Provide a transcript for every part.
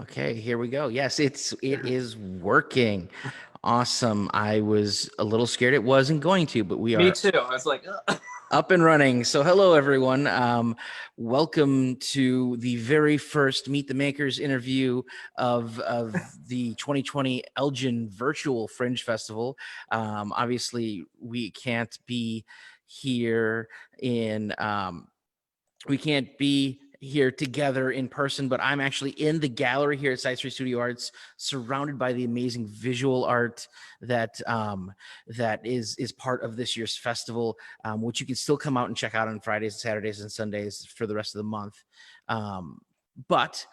Okay, here we go. Yes, it is working. Awesome. I was a little scared it wasn't going to, but we Me are too. I was like, ugh. up and running. So hello everyone. Welcome to the very first Meet the Makers interview of the 2020 Elgin Virtual Fringe Festival. Obviously, we can't be here in we can't be here together in person, but I'm actually in the gallery here at Side Street Studio Arts, surrounded by the amazing visual art that that is part of this year's festival, which you can still come out and check out on Fridays, Saturdays, and Sundays for the rest of the month. But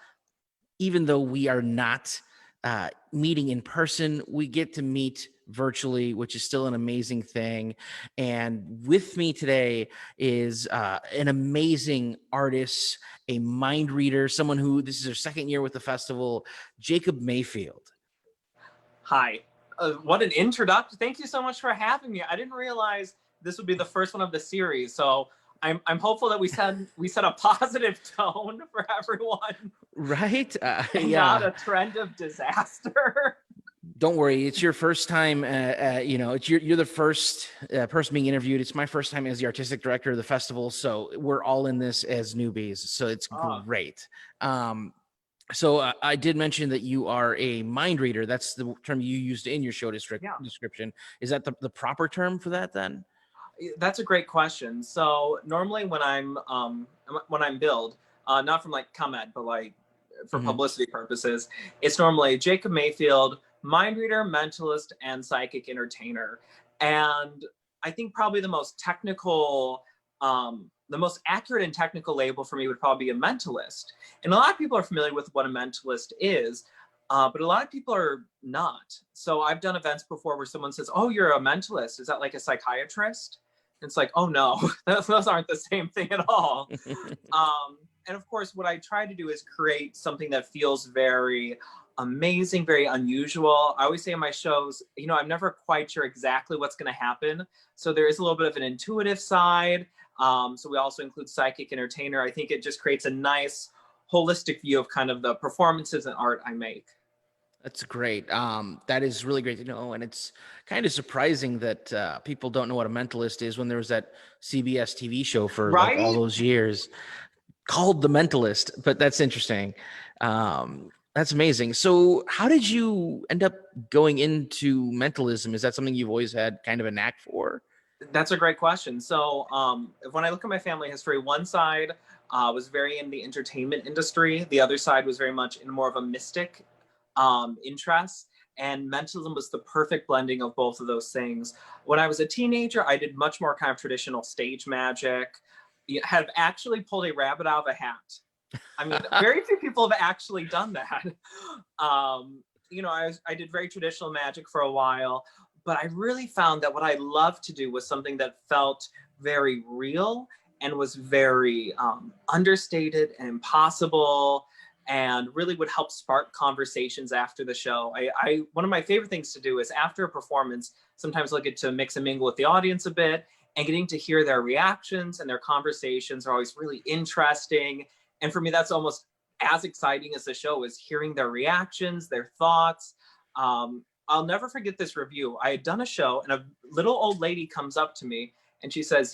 even though we are not meeting in person, we get to meet virtually, which is still an amazing thing. And with me today is an amazing artist, a mind reader, someone who this is her second year with the festival, Jacob Mayfield. Hi. What an introduction. Thank you so much for having me. I didn't realize this would be the first one of the series. So I'm hopeful that we set a positive tone for everyone. Right? And not a trend of disaster. Don't worry, it's your first time. You're the first person being interviewed. It's my first time as the artistic director of the festival, so we're all in this as newbies. So it's great. So I did mention that you are a mind reader. That's the term you used in your show description. Is that the proper term for that then? That's a great question. So normally when I'm billed, not from like ComEd, but like for publicity purposes, it's normally Jacob Mayfield, mind reader, mentalist, and psychic entertainer. And I think probably the most technical, the most accurate and technical label for me would probably be a mentalist. And a lot of people are familiar with what a mentalist is, but a lot of people are not. So I've done events before where someone says, "Oh, you're a mentalist. Is that like a psychiatrist?" And it's like, oh no, those aren't the same thing at all. And of course, what I try to do is create something that feels very amazing, very unusual. I always say in my shows, I'm never quite sure exactly what's going to happen. So there is a little bit of an intuitive side. So we also include psychic entertainer. I think it just creates a nice holistic view of kind of the performances and art I make. That's great. That is really great to know. And it's kind of surprising that people don't know what a mentalist is when there was that CBS TV show for like all those years called The Mentalist. But that's interesting. That's amazing. So how did you end up going into mentalism? Is that something you've always had kind of a knack for? That's a great question. So when I look at my family history, one side was very in the entertainment industry. The other side was very much in more of a mystic interest. And mentalism was the perfect blending of both of those things. When I was a teenager, I did much more kind of traditional stage magic. Have actually pulled a rabbit out of a hat. I mean, very few people have actually done that. I did very traditional magic for a while, but I really found that what I loved to do was something that felt very real and was very understated and impossible, and really would help spark conversations after the show. One of my favorite things to do is after a performance, sometimes I'll get to mix and mingle with the audience a bit, and getting to hear their reactions and their conversations are always really interesting. And for me, that's almost as exciting as the show is hearing their reactions, their thoughts. I'll never forget this review. I had done a show and a little old lady comes up to me and she says,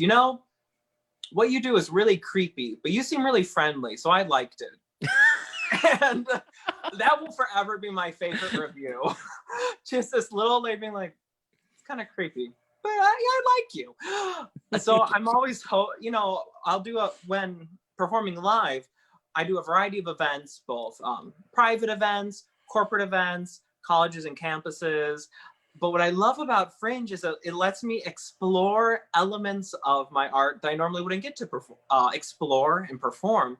what you do is really creepy, but you seem really friendly. So I liked it. And that will forever be my favorite review. Just this little lady being like, it's kind of creepy, but I like you. So I'm always, I'll do when performing live, I do a variety of events, both private events, corporate events, colleges and campuses. But what I love about Fringe is that it lets me explore elements of my art that I normally wouldn't get to explore and perform.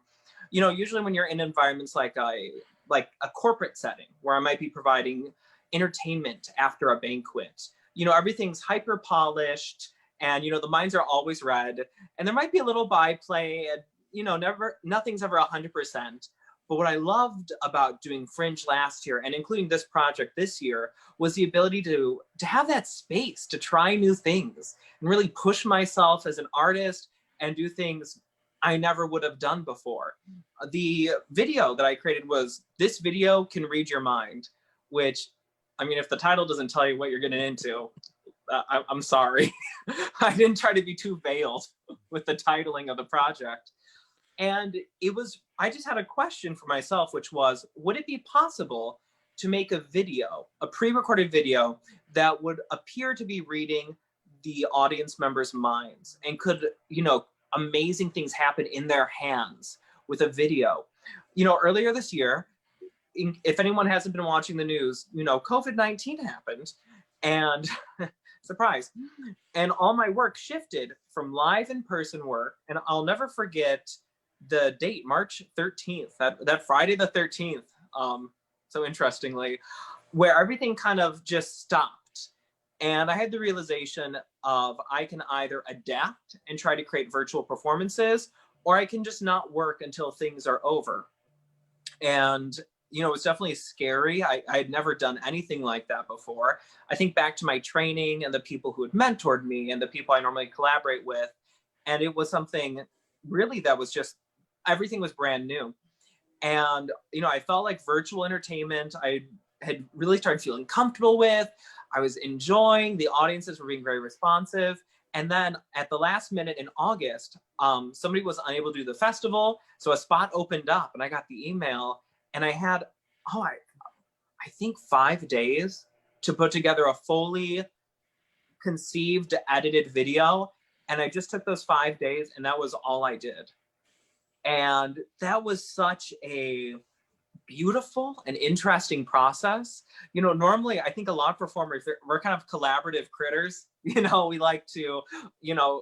Usually when you're in environments like a corporate setting where I might be providing entertainment after a banquet, everything's hyper polished and, the minds are always read, and there might be a little byplay and, nothing's ever 100%. But what I loved about doing Fringe last year and including this project this year was the ability to have that space to try new things and really push myself as an artist and do things I never would have done before. The video that I created was "This Video Can Read Your Mind," which, I mean, if the title doesn't tell you what you're getting into, I'm sorry. I didn't try to be too veiled with the titling of the project. And I just had a question for myself, which was, would it be possible to make a video, a pre-recorded video that would appear to be reading the audience members' minds, and could, amazing things happen in their hands with a video? Earlier this year, if anyone hasn't been watching the news, COVID-19 happened, and surprise. And all my work shifted from live in-person work, and I'll never forget the date, March 13th, that Friday the 13th, so interestingly, where everything kind of just stopped. And I had the realization of I can either adapt and try to create virtual performances, or I can just not work until things are over. And it's definitely scary. I had never done anything like that before. I think back to my training and the people who had mentored me and the people I normally collaborate with. And it was something really that was just, everything was brand new. And, I felt like virtual entertainment, I had really started feeling comfortable with. I was enjoying, the audiences were being very responsive. And then at the last minute in August, somebody was unable to do the festival. So a spot opened up and I got the email, and I had, I think 5 days to put together a fully conceived, edited video. And I just took those 5 days, and that was all I did. And that was such a beautiful and interesting process. Normally I think a lot of performers, we're kind of collaborative critters. We like to,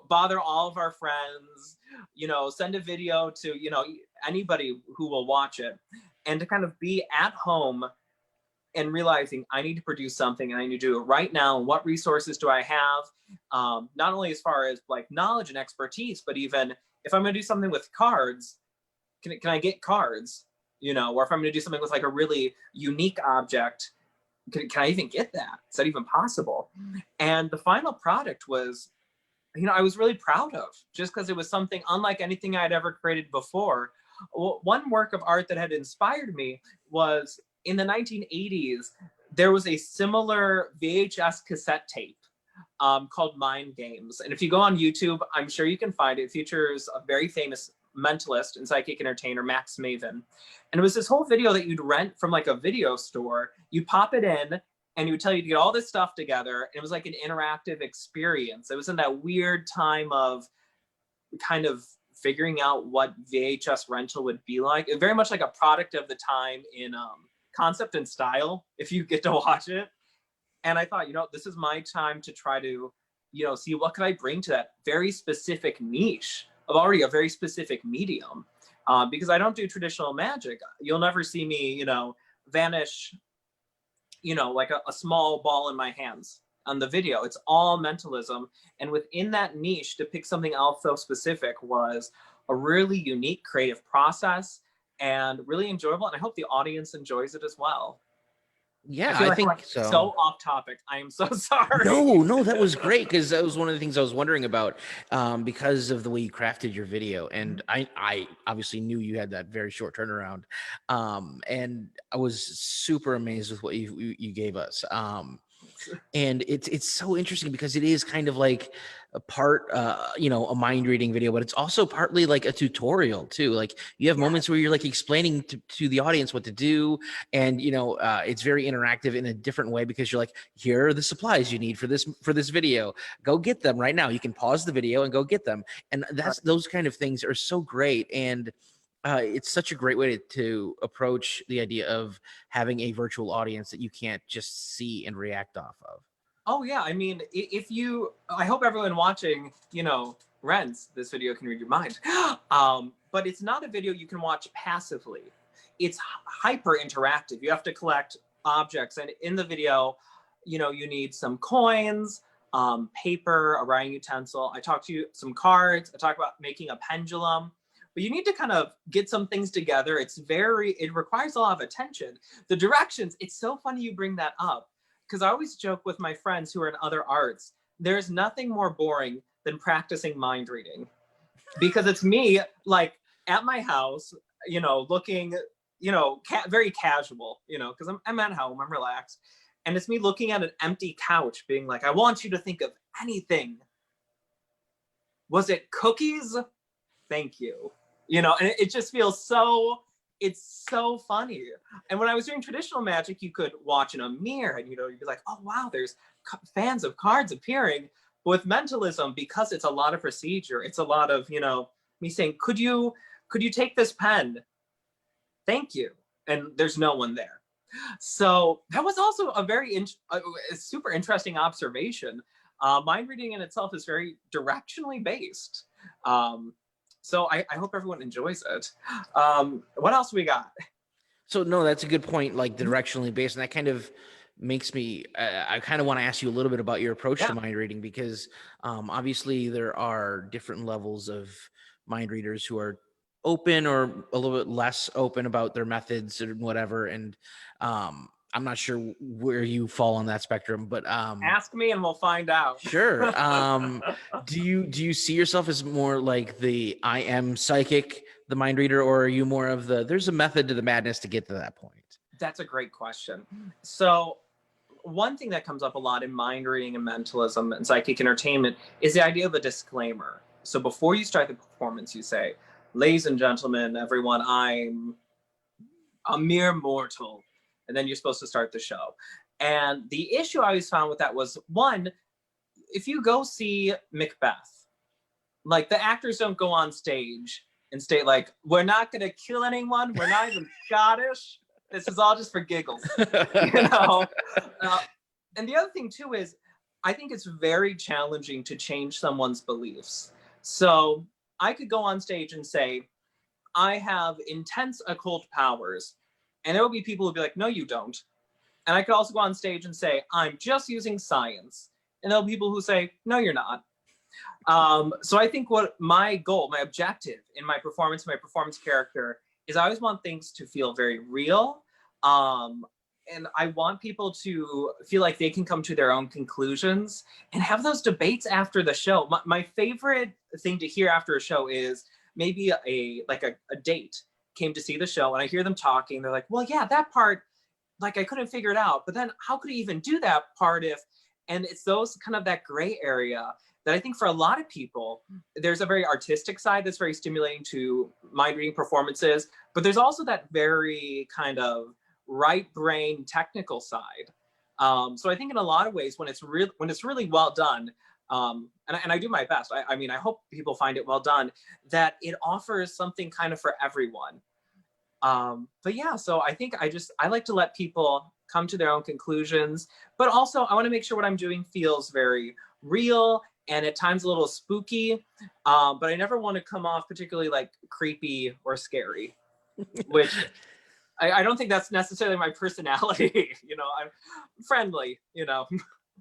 bother all of our friends, send a video to, anybody who will watch it. And to kind of be at home and realizing I need to produce something and I need to do it right now. And what resources do I have? Not only as far as like knowledge and expertise, but even if I'm going to do something with cards, can I get cards? Or if I'm going to do something with like a really unique object, can I even get that? Is that even possible? And the final product was, I was really proud of, just because it was something unlike anything I'd ever created before. One work of art that had inspired me was in the 1980s, there was a similar VHS cassette tape called Mind Games. And if you go on YouTube, I'm sure you can find it. It features a very famous mentalist and psychic entertainer, Max Maven. And it was this whole video that you'd rent from like a video store. You pop it in and he would tell you to get all this stuff together. And it was like an interactive experience. It was in that weird time of kind of figuring out what VHS rental would be like. It very much like a product of the time in concept and style, if you get to watch it. And I thought, this is my time to try to, see what can I bring to that very specific niche of already a very specific medium. Because I don't do traditional magic. You'll never see me, vanish, like a small ball in my hands on the video. It's all mentalism. And within that niche, to pick something else so specific was a really unique creative process and really enjoyable. And I hope the audience enjoys it as well. Yeah, I I think like so. So off topic. I am so sorry. No, that was great, because that was one of the things I was wondering about, because of the way you crafted your video. And I obviously knew you had that very short turnaround, and I was super amazed with what you gave us. And it's so interesting because it is kind of like a part, a mind reading video, but it's also partly like a tutorial too. Like you have moments where you're like explaining to the audience what to do, and it's very interactive in a different way, because you're like, here are the supplies you need for this video. Go get them right now. You can pause the video and go get them, and those kind of things are so great. And it's such a great way to approach the idea of having a virtual audience that you can't just see and react off of. Oh yeah, I mean, I hope everyone watching, rents This Video Can Read Your Mind. But it's not a video you can watch passively. It's hyper interactive. You have to collect objects, and in the video, you need some coins, paper, a writing utensil. I talk to you some cards. I talk about making a pendulum. but you need to kind of get some things together. It requires a lot of attention. The directions, it's so funny you bring that up, because I always joke with my friends who are in other arts, there's nothing more boring than practicing mind reading, because it's me like at my house, looking, very casual, because I'm at home, I'm relaxed. And it's me looking at an empty couch being like, I want you to think of anything. Was it cookies? Thank you. And it just feels it's so funny. And when I was doing traditional magic, you could watch in a mirror and, you'd be like, oh, wow, there's fans of cards appearing. But with mentalism, because it's a lot of procedure, it's a lot of, me saying, could you take this pen? Thank you. And there's no one there. So that was also a super interesting observation. Mind reading in itself is very directionally based. So I hope everyone enjoys it. What else we got? So no, that's a good point, like directionally based. And that kind of makes me, I kind of want to ask you a little bit about your approach to mind reading, because obviously there are different levels of mind readers who are open or a little bit less open about their methods or whatever. And I'm not sure where you fall on that spectrum, but ask me and we'll find out. Sure. Do you see yourself as more like the I am psychic, the mind reader, or are you more of the there's a method to the madness to get to that point? That's a great question. So one thing that comes up a lot in mind reading and mentalism and psychic entertainment is the idea of a disclaimer. So before you start the performance, you say, ladies and gentlemen, everyone, I'm a mere mortal. And then you're supposed to start the show. And the issue I always found with that was, one, if you go see Macbeth, like the actors don't go on stage and state like, we're not going to kill anyone. We're not even Scottish. This is all just for giggles, And the other thing too is, I think it's very challenging to change someone's beliefs. So I could go on stage and say, I have intense occult powers. And there will be people who'll be like, no, you don't. And I could also go on stage and say, I'm just using science. And there'll be people who say, no, you're not. So I think what my goal, my objective in my performance character is I always want things to feel very real. And I want people to feel like they can come to their own conclusions and have those debates after the show. My favorite thing to hear after a show is maybe a date came to see the show and I hear them talking. They're like, well, yeah, that part, like I couldn't figure it out, but then how could he even do that part and it's those kind of that gray area that I think for a lot of people, there's a very artistic side that's very stimulating to mind reading performances, but there's also that very kind of right brain technical side. So I think in a lot of ways, when it's really well done, and I do my best. I mean, I hope people find it well done, that it offers something kind of for everyone. But yeah, so I think I like to let people come to their own conclusions, but also I want to make sure what I'm doing feels very real and at times a little spooky, but I never want to come off particularly like creepy or scary, which I don't think that's necessarily my personality. I'm friendly,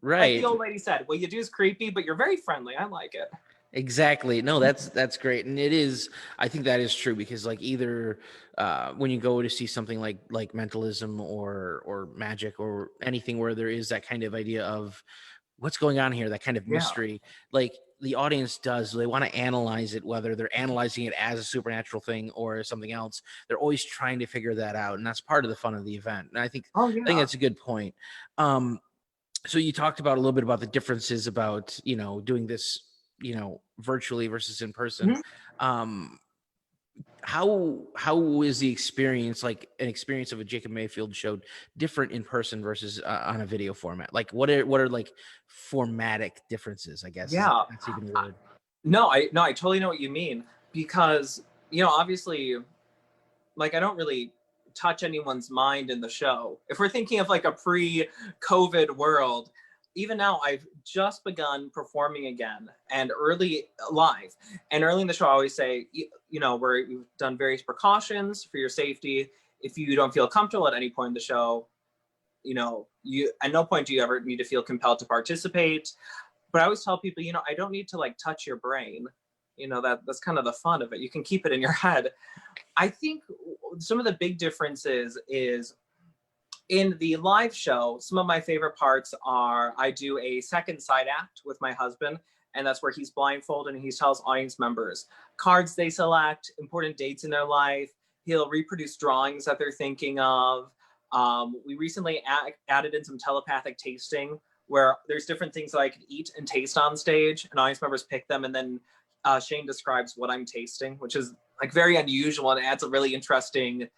Right. Like the old lady said, what you do is creepy, but you're very friendly. I like it. Exactly. No, that's great. And it is, I think that is true, because like either when you go to see something like mentalism or magic or anything where there is that kind of idea of what's going on here, that kind of mystery, like the audience they want to analyze it, whether they're analyzing it as a supernatural thing or something else. They're always trying to figure that out. And that's part of the fun of the event. And I think that's a good point. So you talked about a little bit about the differences about, doing this, virtually versus in person. How is the experience, like an experience of a Jacob Mayfield show, different in person versus on a video format? Like what are like formatic differences, I guess? Yeah. That's even the word. No, I totally know what you mean, because, obviously, like I don't really touch anyone's mind in the show. If we're thinking of like a pre-COVID world, even now I've just begun performing again and early live. And early in the show, I always say, we've done various precautions for your safety. If you don't feel comfortable at any point in the show, you at no point do you ever need to feel compelled to participate. But I always tell people, I don't need to like touch your brain. You know, that's kind of the fun of it. You can keep it in your head. I think some of the big differences is in the live show, some of my favorite parts are I do a second side act with my husband, and that's where he's blindfolded and he tells audience members cards they select, important dates in their life. He'll reproduce drawings that they're thinking of. We recently added in some telepathic tasting where there's different things that I could eat and taste on stage, and audience members pick them, and then Shane describes what I'm tasting, which is like very unusual and adds a really interesting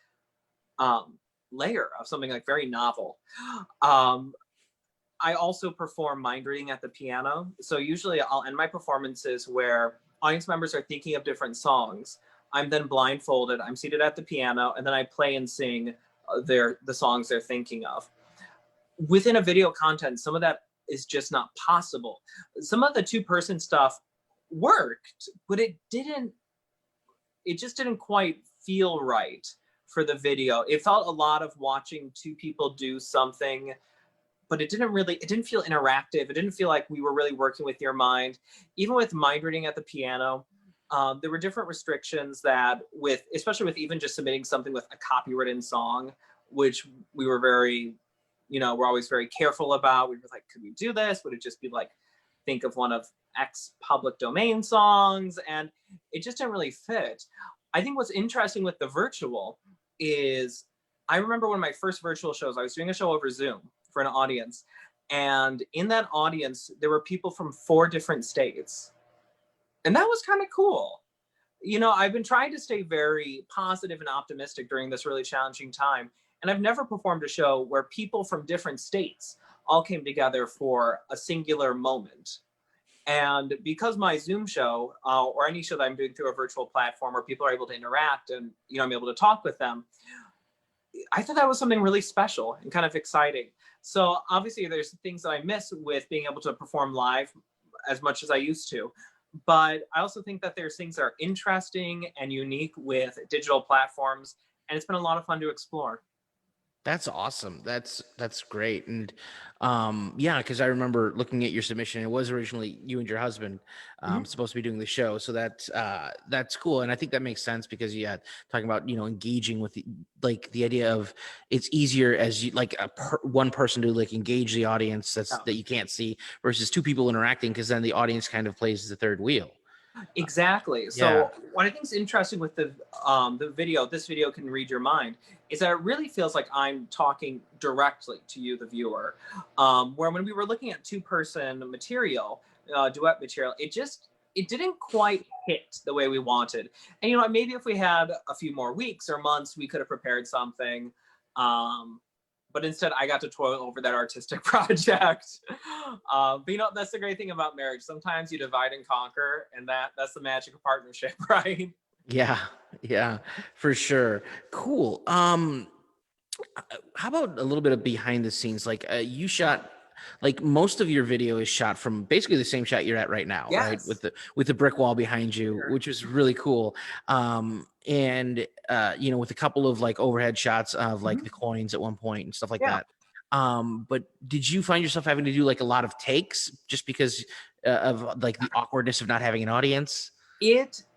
layer of something like very novel. I also perform mind reading at the piano. So usually I'll end my performances where audience members are thinking of different songs. I'm then blindfolded, I'm seated at the piano, and then I play and sing the songs they're thinking of. Within a video content, some of that is just not possible. Some of the two-person stuff worked, but it just didn't quite feel right for the video. It felt a lot of watching two people do something, but it didn't feel interactive. It didn't feel like we were really working with your mind. Even with mind reading at the piano, there were different restrictions that especially with even just submitting something with a copywritten song, which we were we're always very careful about. We were like, could we do this? Would it just be like, think of one of X public domain songs? And it just didn't really fit. I think what's interesting with the virtual is, I remember one of my first virtual shows, I was doing a show over Zoom for an audience. And in that audience, there were people from 4 different states. And that was kind of cool. You know, I've been trying to stay very positive and optimistic during this really challenging time. And I've never performed a show where people from different states all came together for a singular moment. And because my Zoom show or any show that I'm doing through a virtual platform where people are able to interact and, you know, I'm able to talk with them, I thought that was something really special and kind of exciting. So obviously there's things that I miss with being able to perform live as much as I used to. But I also think that there's things that are interesting and unique with digital platforms. And it's been a lot of fun to explore. That's awesome. That's great. And yeah, because I remember looking at your submission. It was originally you and your husband supposed to be doing the show. So that's cool. And I think that makes sense because talking about, you know, engaging with the idea of it's easier as you like one person to like engage the audience that you can't see versus 2 people interacting, because then the audience kind of plays the third wheel. Exactly. So what I think is interesting with the video, this video can read your mind, is that it really feels like I'm talking directly to you, the viewer. Where when we were looking at 2-person material, duet material, it didn't quite hit the way we wanted. And you know, maybe if we had a few more weeks or months, we could have prepared something. But instead I got to toil over that artistic project. But you know, that's the great thing about marriage. Sometimes you divide and conquer, and that's the magic of partnership, right? Yeah, for sure. Cool. How about a little bit of behind the scenes? Like you shot, like most of your video is shot from basically the same shot you're at right now, right? Yes. With the brick wall behind you, Sure. which is really cool. And you know, with a couple of like overhead shots of like the coins at one point and stuff like Yeah. that. But did you find yourself having to do like a lot of takes just because of like the awkwardness of not having an audience?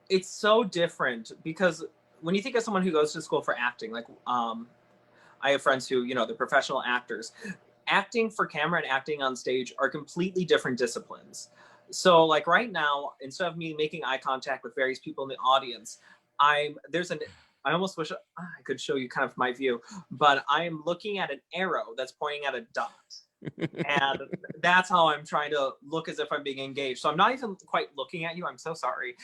It's so different because when you think of someone who goes to school for acting, like I have friends who, you know, they're professional actors. Acting for camera and acting on stage are completely different disciplines. So like right now, instead of me making eye contact with various people in the audience, I almost wish I could show you kind of my view, but I am looking at an arrow that's pointing at a dot. And that's how I'm trying to look as if I'm being engaged. So I'm not even quite looking at you. I'm so sorry.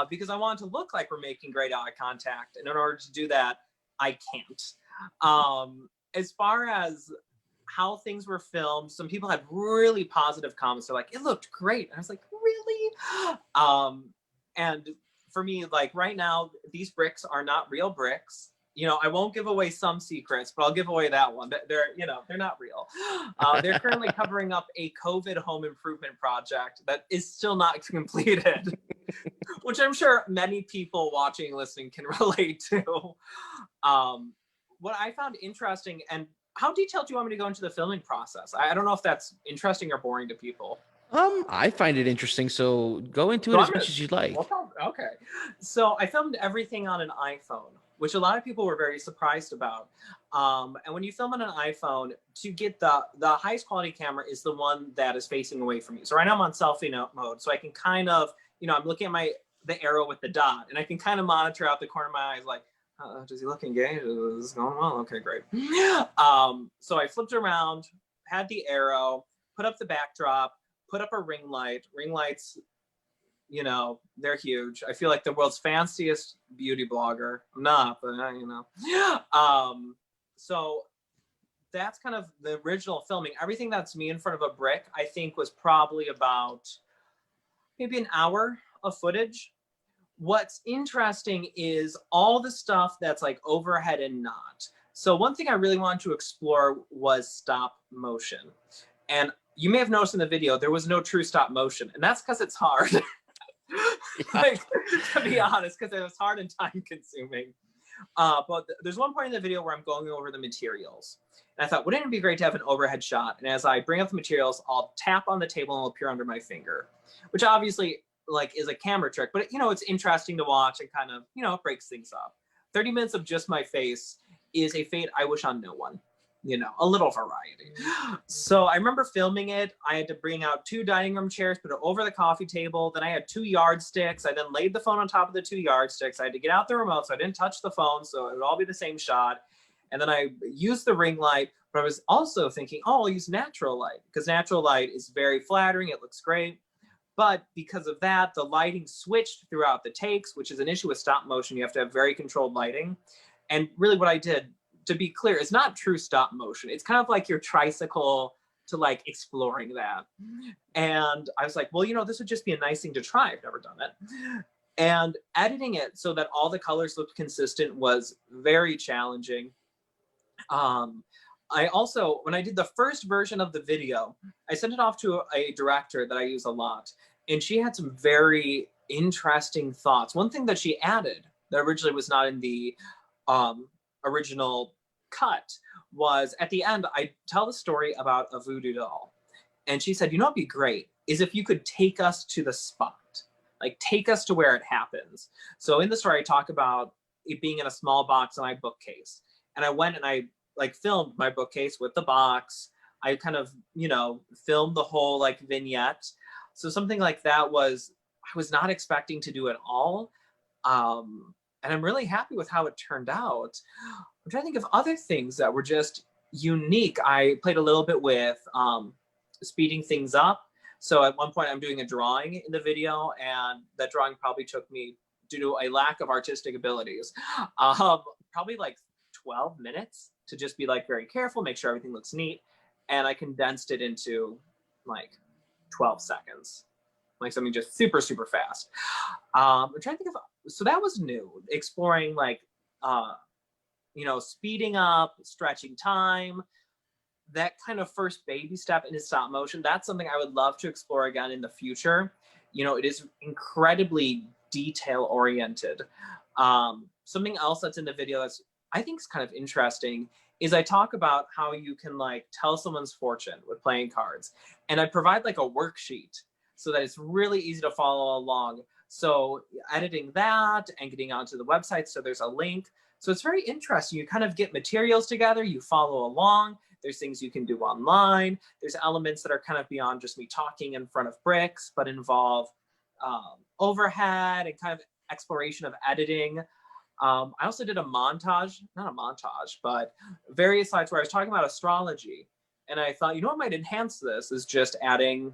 Because I want to look like we're making great eye contact. And in order to do that, I can't. As far as how things were filmed, some people had really positive comments. They're like, it looked great. And I was like, really? And for me, like right now, these bricks are not real bricks. You know, I won't give away some secrets, but I'll give away that one. They're not real. They're currently covering up a COVID home improvement project that is still not completed, which I'm sure many people watching and listening can relate to. What I found interesting, and how detailed do you want me to go into the filming process? I don't know if that's interesting or boring to people. I find it interesting, so go into So it I'm as gonna, much as you'd like. okay. So I filmed everything on an iPhone, which a lot of people were very surprised about. And when you film on an iPhone, to get the highest quality camera is the one that is facing away from you. So right now I'm on selfie mode, so I can kind of, I'm looking at the arrow with the dot, and I can kind of monitor out the corner of my eyes, like, does he look engaged? Is this going well? Okay, great. So I flipped around, had the arrow, put up the backdrop, put up a ring light. Ring lights, they're huge. I feel like the world's fanciest beauty blogger. I'm not, but so that's kind of the original filming. Everything that's me in front of a brick, I think, was probably about maybe an hour of footage. What's interesting is all the stuff that's like overhead and not. So one thing I really wanted to explore was stop motion. And you may have noticed in the video, there was no true stop motion. And that's because it's hard. Like, to be honest, because it was hard and time consuming. But there's one point in the video where I'm going over the materials. And I thought, wouldn't it be great to have an overhead shot? And as I bring up the materials, I'll tap on the table and it'll appear under my finger, which obviously is a camera trick, but it's interesting to watch and kind of, it breaks things up. 30 minutes of just my face is a fate I wish on no one. A little variety. So I remember filming it. I had to bring out 2 dining room chairs, put it over the coffee table. Then I had 2 yardsticks. I then laid the phone on top of the 2 yardsticks. I had to get out the remote, so I didn't touch the phone, so it would all be the same shot. And then I used the ring light, but I was also thinking, I'll use natural light, because natural light is very flattering. It looks great. But because of that, the lighting switched throughout the takes, which is an issue with stop motion. You have to have very controlled lighting. And really what I did, to be clear, is not true stop motion. It's kind of like your tricycle to like exploring that. And I was like, well, this would just be a nice thing to try. I've never done it. And editing it so that all the colors looked consistent was very challenging. I also, when I did the first version of the video, I sent it off to a director that I use a lot, and she had some very interesting thoughts. One thing that she added that originally was not in the original cut was, at the end, I tell the story about a voodoo doll. And she said, what'd be great is if you could take us to the spot, like take us to where it happens. So in the story, I talk about it being in a small box on my bookcase. And I went and I filmed my bookcase with the box. I kind of, filmed the whole like vignette. So something like that I was not expecting to do at all. And I'm really happy with how it turned out. I'm trying to think of other things that were just unique. I played a little bit with speeding things up. So at one point I'm doing a drawing in the video, and that drawing probably took me, due to a lack of artistic abilities, probably like 12 minutes to just be like very careful, make sure everything looks neat. And I condensed it into like 12 seconds, like something just super, super fast. I'm trying to think of, so that was new, exploring like, speeding up, stretching time, that kind of first baby step into stop motion. That's something I would love to explore again in the future. It is incredibly detail oriented. Something else that's in the video that's I think is kind of interesting is I talk about how you can like tell someone's fortune with playing cards. And I provide like a worksheet so that it's really easy to follow along. So editing that and getting onto the website, so there's a link. So it's very interesting. You kind of get materials together, you follow along. There's things you can do online. There's elements that are kind of beyond just me talking in front of bricks, but involve overhead and kind of exploration of editing. I also did a montage, not a montage, but various slides where I was talking about astrology. And I thought, what might enhance this is just adding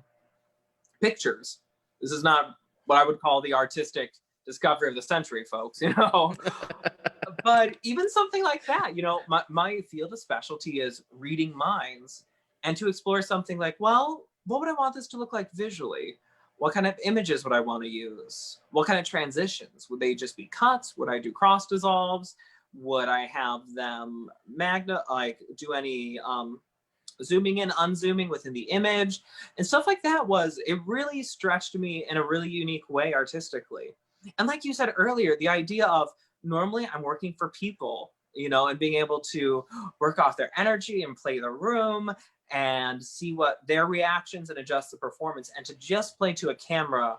pictures. This is not what I would call the artistic discovery of the century, folks, But even something like that, my field of specialty is reading minds, and to explore something like, well, what would I want this to look like visually? What kind of images would I want to use? What kind of transitions? Would they just be cuts? Would I do cross dissolves? Would I have them do any zooming in, unzooming within the image? And stuff like that it really stretched me in a really unique way artistically. And like you said earlier, the idea of normally I'm working for people, and being able to work off their energy and play the room and see what their reactions and adjust the performance. And to just play to a camera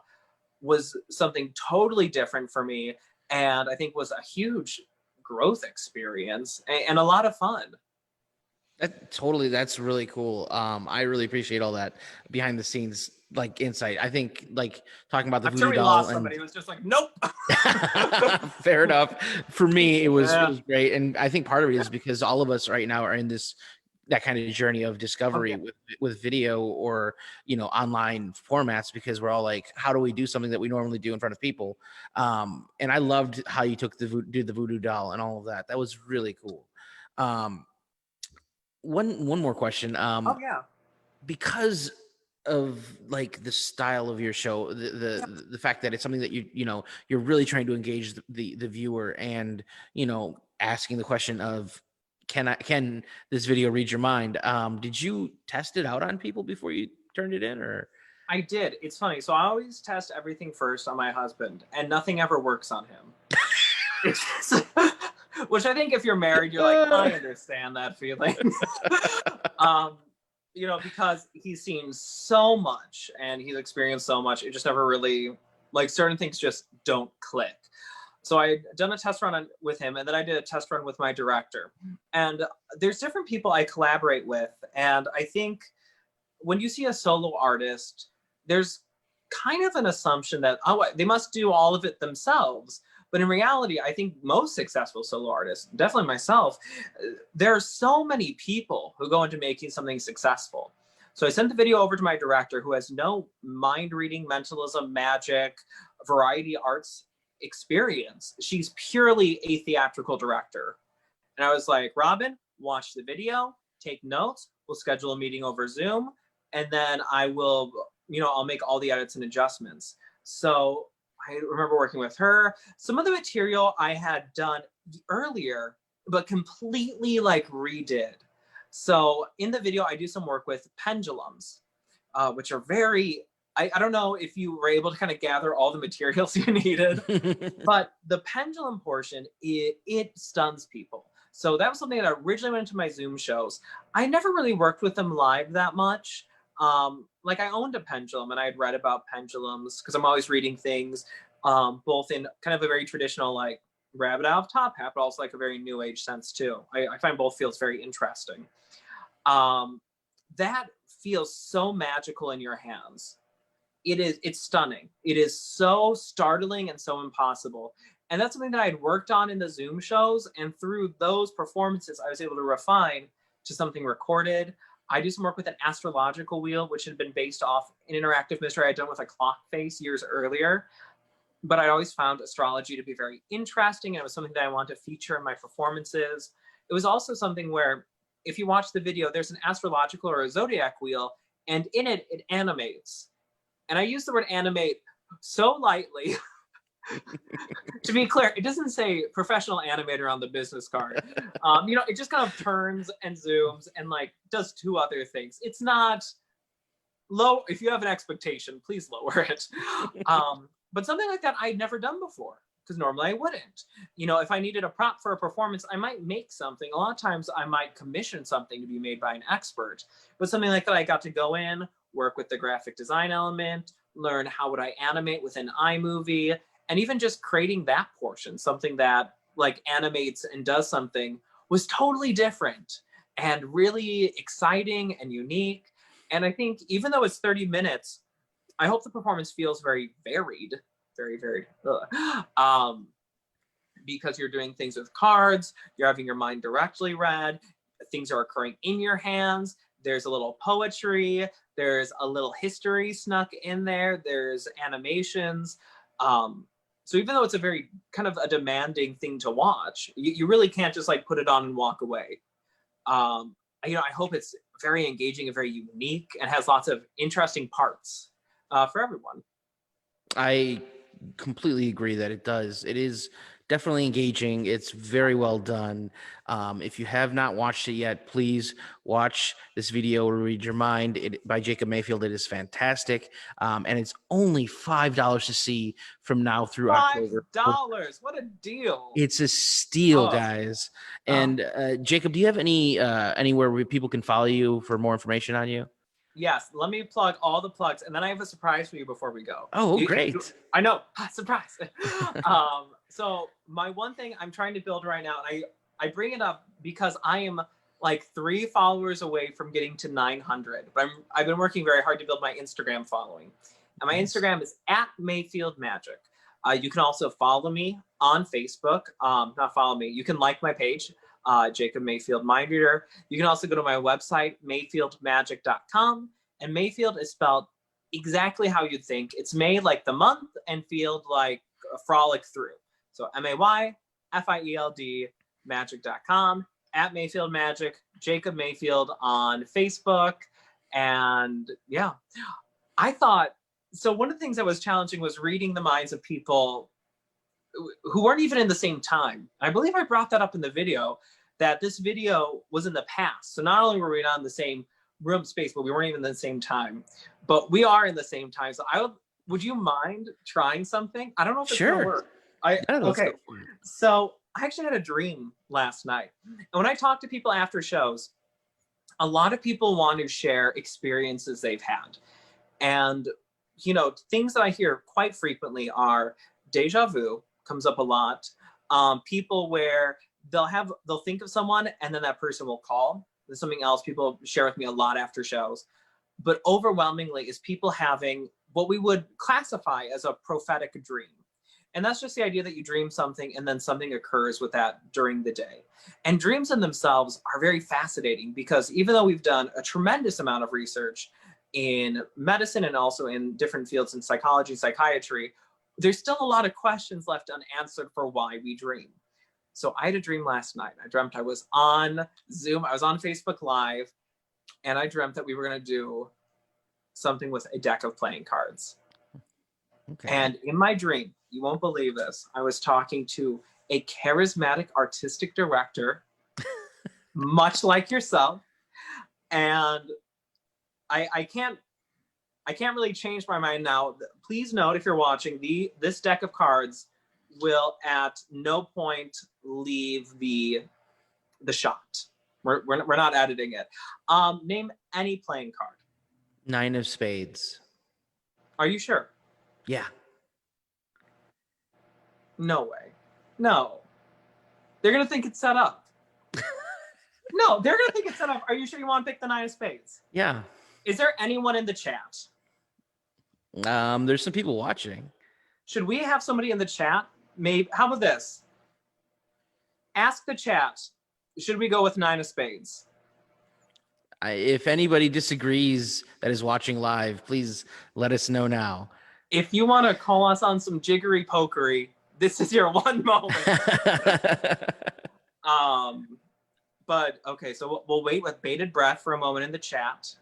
was something totally different for me, and I think was a huge growth experience and a lot of fun. That's really cool. I really appreciate all that behind the scenes like insight. I think like talking about the I'm voodoo sure we doll lost and somebody who was just like, nope. fair enough. For me, it was Yeah. great, and I think part of it is because all of us right now are in that kind of journey of discovery Oh, yeah. with video or online formats, because we're all like, how do we do something that we normally do in front of people? And I loved how you took the voodoo doll and all of that. That was really cool. One more question. Oh yeah. Because of like the style of your show, the fact that it's something that you're really trying to engage the viewer, and asking the question of, can this video read your mind? Did you test it out on people before you turned it in, or? I did. It's funny. So I always test everything first on my husband, and nothing ever works on him. Which I think if you're married, you're like, I understand that feeling. Because he's seen so much and he's experienced so much, it just never really, like, certain things just don't click. So I done a test run with him, and then I did a test run with my director. And there's different people I collaborate with, and I think when you see a solo artist, there's kind of an assumption that, oh, they must do all of it themselves. But in reality, I think most successful solo artists, definitely myself, there are so many people who go into making something successful. So I sent the video over to my director, who has no mind reading, mentalism, magic, variety arts experience. She's purely a theatrical director. And I was like, Robin, watch the video, take notes. We'll schedule a meeting over Zoom, and then I'll make all the edits and adjustments. So I remember working with her. Some of the material I had done earlier, but completely like redid. So in the video, I do some work with pendulums, which are I don't know if you were able to kind of gather all the materials you needed, but the pendulum portion, it stuns people. So that was something that originally went into my Zoom shows. I never really worked with them live that much. Like, I owned a pendulum, and I had read about pendulums because I'm always reading things, both in kind of a very traditional, like, rabbit out of top hat, but also like a very new age sense too. I find both feels very interesting. That feels so magical in your hands. It's stunning. It is so startling and so impossible. And that's something that I had worked on in the Zoom shows. And through those performances, I was able to refine to something recorded. I do some work with an astrological wheel, which had been based off an interactive mystery I'd done with a clock face years earlier. But I always found astrology to be very interesting, and it was something that I wanted to feature in my performances. It was also something where, if you watch the video, there's an astrological or a zodiac wheel, and in it, it animates. And I use the word animate so lightly. To be clear, it doesn't say professional animator on the business card. It just kind of turns and zooms and like does two other things. It's not low. If you have an expectation, please lower it. But something like that I'd never done before, because normally I wouldn't. If I needed a prop for a performance, I might make something. A lot of times I might commission something to be made by an expert. But something like that, I got to go in, work with the graphic design element, learn how would I animate within iMovie, and even just creating that portion, something that like animates and does something, was totally different and really exciting and unique. And I think even though it's 30 minutes, I hope the performance feels very varied, very varied. Because you're doing things with cards, you're having your mind directly read, things are occurring in your hands, there's a little poetry, there's a little history snuck in there, there's animations. So even though it's a very kind of a demanding thing to watch, you really can't just like put it on and walk away. I hope it's very engaging and very unique and has lots of interesting parts for everyone. I completely agree that it does. It is definitely engaging. It's very well done. If you have not watched it yet, please watch this video, Read Your Mind, by Jacob Mayfield. It is fantastic. And it's only $5 to see from now through October. $5. What a deal. It's a steal, Oh. guys. And Jacob, do you have anywhere where people can follow you for more information on you? Yes, let me plug all the plugs, and then I have a surprise for you before we go. Oh, great. I know, surprise. So my one thing I'm trying to build right now, and I bring it up because I am like 3 followers away from getting to 900. But I've been working very hard to build my Instagram following. And my Instagram is @MayfieldMagic. You can also follow me on Facebook. Not follow me. You can like my page. Jacob Mayfield Mind Reader. You can also go to my website, mayfieldmagic.com. And Mayfield is spelled exactly how you'd think. It's May like the month and field like a frolic through. So MAYFIELD magic.com, @MayfieldMagic, Jacob Mayfield on Facebook. And yeah, I thought, so one of the things that was challenging was reading the minds of people who weren't even in the same time. I believe I brought that up in the video, that this video was in the past. So not only were we not in the same room space, but we weren't even in the same time. But we are in the same time. So would you mind trying something? I don't know if it's gonna work. Okay. So I actually had a dream last night. And when I talk to people after shows, a lot of people want to share experiences they've had. And things that I hear quite frequently are deja vu, comes up a lot. People where they'll think of someone and then that person will call. There's something else people share with me a lot after shows. But overwhelmingly is people having what we would classify as a prophetic dream. And that's just the idea that you dream something and then something occurs with that during the day. And dreams in themselves are very fascinating because even though we've done a tremendous amount of research in medicine and also in different fields in psychology, psychiatry, there's still a lot of questions left unanswered for why we dream. So I had a dream last night. I dreamt I was on Zoom. I was on Facebook Live, and I dreamt that we were going to do something with a deck of playing cards. Okay. And in my dream, you won't believe this, I was talking to a charismatic artistic director, much like yourself. And I can't really change my mind now. Please note, if you're watching, this deck of cards will at no point leave the shot. We're not editing it. Name any playing card. 9 of spades. Are you sure? Yeah. No way. No. They're gonna think it's set up. No, they're gonna think it's set up. Are you sure you want to pick the 9 of spades? Yeah. Is there anyone in the chat? There's some people watching. Should we have somebody in the chat? Maybe. How about this? Ask the chat. Should we go with 9 of spades? If anybody disagrees that is watching live, please let us know now. If you want to call us on some jiggery pokery, this is your one moment. But okay, so we'll wait with bated breath for a moment in the chat.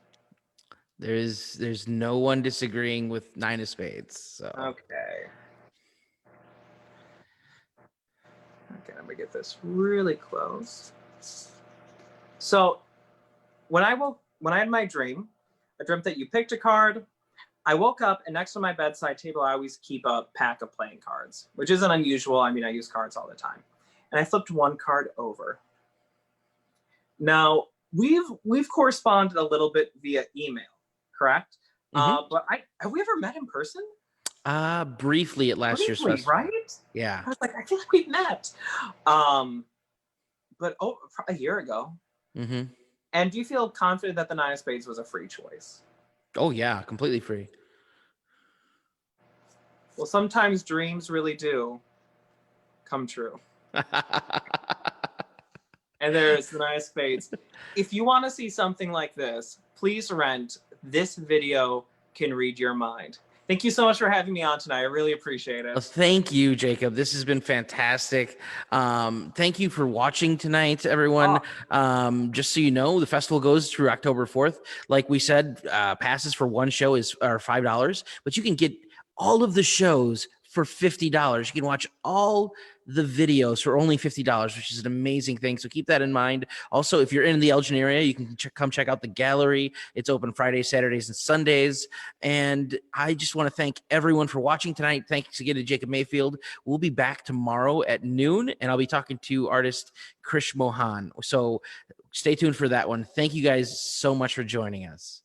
There's no one disagreeing with 9 of spades. So. Okay, I'm gonna get this really close. So when I had my dream, I dreamt that you picked a card. I woke up and next to my bedside table, I always keep a pack of playing cards, which isn't unusual. I mean, I use cards all the time. And I flipped one card over. Now, we've corresponded a little bit via email, correct? Mm-hmm. But have we ever met in person? Briefly at last year's festival. Right? Yeah. I was like, I feel like we've met. But a year ago. Mm-hmm. And do you feel confident that the 9 of spades was a free choice? Oh, yeah, completely free. Well, sometimes dreams really do come true. And there's the 9 of spades. If you want to see something like this, please rent This Video Can Read Your Mind. Thank you so much for having me on tonight. I really appreciate it. Thank you, Jacob. This has been fantastic. Thank you for watching tonight, everyone. Just so you know, the festival goes through October 4th. Like we said, passes for one show are $5, but you can get all of the shows for $50. You can watch all the videos for only $50, which is an amazing thing. So keep that in mind. Also, if you're in the Elgin area, you can come check out the gallery. It's open Fridays, Saturdays, and Sundays. And I just want to thank everyone for watching tonight. Thanks again to Jacob Mayfield. We'll be back tomorrow at noon, and I'll be talking to artist Krish Mohan. So stay tuned for that one. Thank you guys so much for joining us.